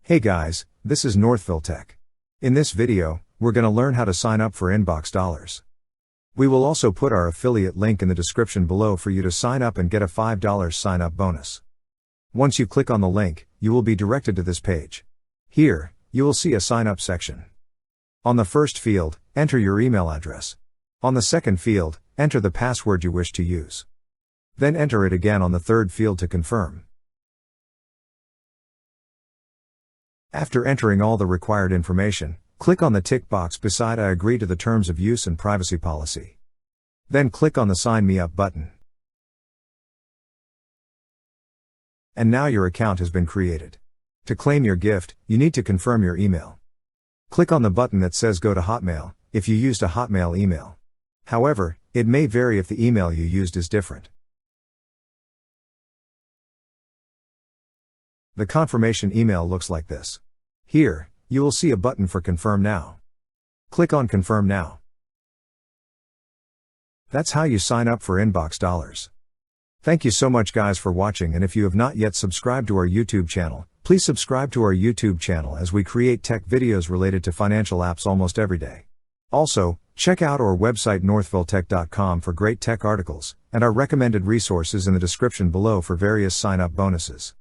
Hey guys, this is Northville Tech. In this video, we're going to learn how to sign up for Inbox Dollars. We will also put our affiliate link in the description below for you to sign up and get a $5 sign up bonus. Once you click on the link, you will be directed to this page. Here, you will see a sign up section. On the first field, enter your email address. On the second field, enter the password you wish to use. Then enter it again on the third field to confirm. After entering all the required information, click on the tick box beside I agree to the terms of use and privacy policy. Then click on the Sign Me Up button. And now your account has been created. To claim your gift, you need to confirm your email. Click on the button that says Go to Hotmail, if you used a Hotmail email. However, it may vary if the email you used is different. The confirmation email looks like this. Here, you will see a button for Confirm Now. Click on Confirm Now. That's how you sign up for Inbox Dollars. Thank you so much guys for watching, and if you have not yet subscribed to our YouTube channel, please subscribe to our YouTube channel as we create tech videos related to financial apps almost every day. Also, check out our website northvilletech.com for great tech articles, and our recommended resources in the description below for various sign-up bonuses.